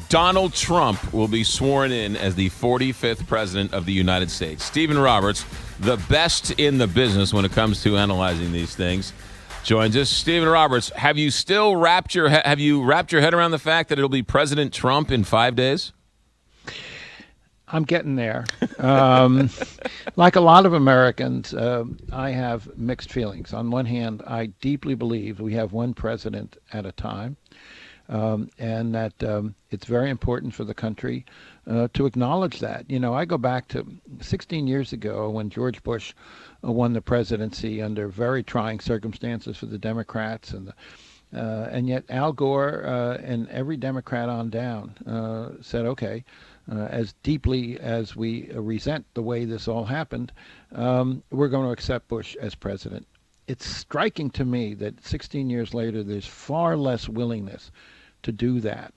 Donald Trump will be sworn in as the 45th president of the United States. Stephen Roberts, the best in the business when it comes to analyzing these things, joins us. Stephen Roberts, have you wrapped your head around the fact that it'll be President Trump in 5 days? I'm getting there. Like a lot of Americans, I have mixed feelings. On one hand, I deeply believe we have one president at a time, and that it's very important for the country to acknowledge that. You know, I go back to 16 years ago when George Bush won the presidency under very trying circumstances for the Democrats, and yet Al Gore and every Democrat on down said, okay, as deeply as we resent the way this all happened, we're going to accept Bush as president. It's striking to me that 16 years later, there's far less willingness to do that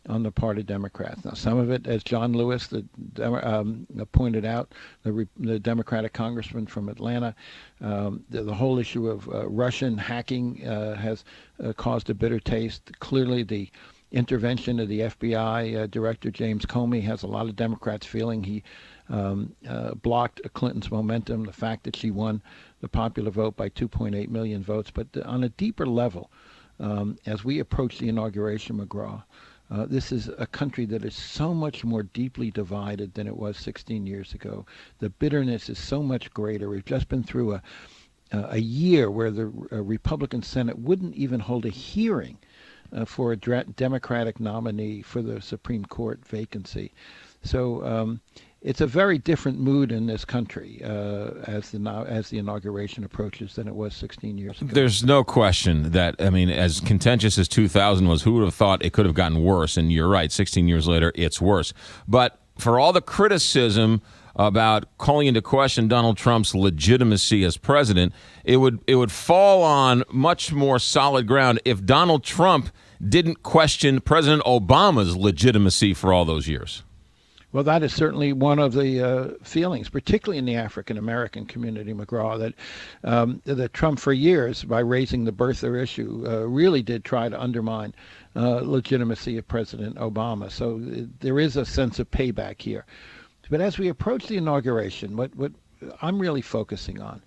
on the part of Democrats. Now, some of it, as John Lewis pointed out, the Democratic congressman from Atlanta, the whole issue of Russian hacking has caused a bitter taste. Clearly, the intervention of the FBI Director James Comey has a lot of Democrats feeling he blocked Clinton's momentum, the fact that she won the popular vote by 2.8 million votes. But on a deeper level, as we approach the inauguration, McGraw, this is a country that is so much more deeply divided than it was 16 years ago. The bitterness is so much greater. We've just been through a year where the Republican Senate wouldn't even hold a hearing for a Democratic nominee for the Supreme Court vacancy. So it's a very different mood in this country as the inauguration approaches than it was 16 years ago. There's no question that, I mean, as contentious as 2000 was, who would have thought it could have gotten worse? And you're right, 16 years later, it's worse. But for all the criticism about calling into question Donald Trump's legitimacy as president, it would fall on much more solid ground if Donald Trump didn't question President Obama's legitimacy for all those years. Well, that is certainly one of the feelings, particularly in the African-American community, McGraw, that Trump for years, by raising the birther issue, really did try to undermine legitimacy of President Obama. So there is a sense of payback here. But as we approach the inauguration, what I'm really focusing on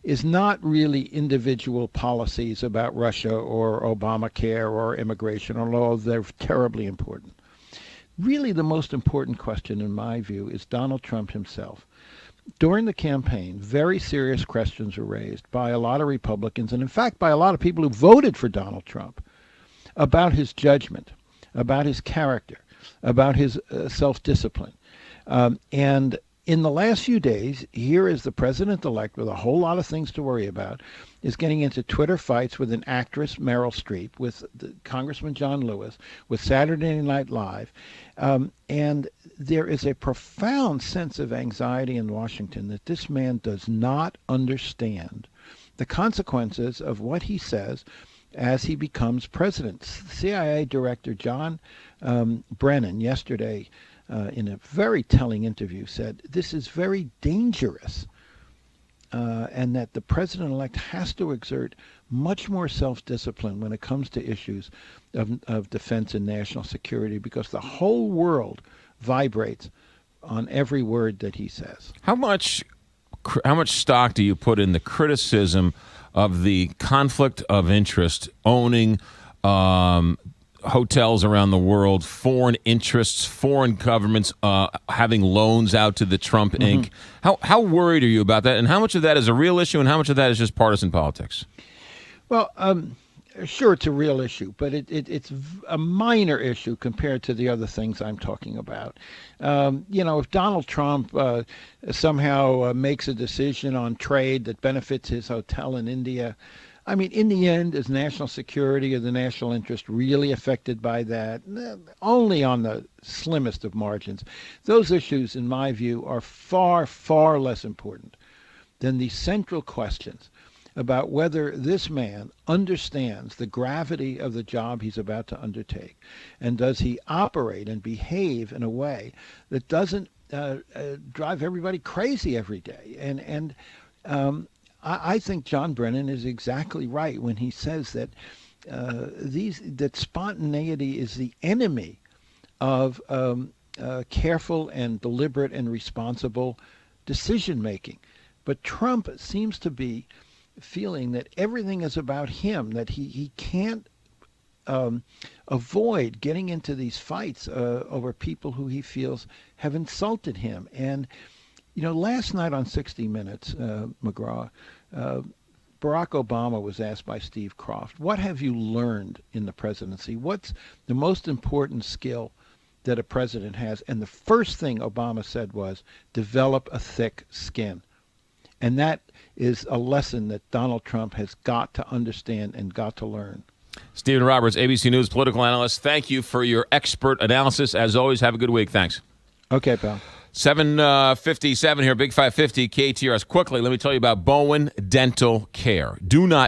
is not really individual policies about Russia or Obamacare or immigration, although they're terribly important. Really, the most important question, in my view, is Donald Trump himself. During the campaign, very serious questions were raised by a lot of Republicans, and in fact by a lot of people who voted for Donald Trump, about his judgment, about his character, about his self-discipline. And in the last few days, here is the president-elect with a whole lot of things to worry about, is getting into Twitter fights with an actress, Meryl Streep, with Congressman John Lewis, with Saturday Night Live. And there is a profound sense of anxiety in Washington that this man does not understand the consequences of what he says as he becomes president. CIA Director John Brennan yesterday, in a very telling interview, said this is very dangerous, and that the president-elect has to exert much more self-discipline when it comes to issues of defense and national security, because the whole world vibrates on every word that he says. How much stock do you put in the criticism of the conflict of interest owning hotels around the world, foreign interests, foreign governments having loans out to the Trump Inc.? How worried are you about that? And how much of that is a real issue and how much of that is just partisan politics? Well, sure, it's a real issue, but it's a minor issue compared to the other things I'm talking about. If Donald Trump somehow makes a decision on trade that benefits his hotel in India, I mean, in the end, is national security or the national interest really affected by that? Only on the slimmest of margins. Those issues, in my view, are far, far less important than the central questions about whether this man understands the gravity of the job he's about to undertake, and does he operate and behave in a way that doesn't drive everybody crazy every day. And I think John Brennan is exactly right when he says that that spontaneity is the enemy of careful and deliberate and responsible decision making. But Trump seems to be feeling that everything is about him, that he can't avoid getting into these fights over people who he feels have insulted him. And, last night on 60 Minutes, McGraw, Barack Obama was asked by Steve Croft, what have you learned in the presidency? What's the most important skill that a president has? And the first thing Obama said was, develop a thick skin. And that is a lesson that Donald Trump has got to understand and got to learn. Stephen Roberts, ABC News political analyst, thank you for your expert analysis. As always, have a good week. Thanks. Okay, pal. 7:57 here, Big 550, KTRS. Quickly, let me tell you about Bowen Dental Care. Do not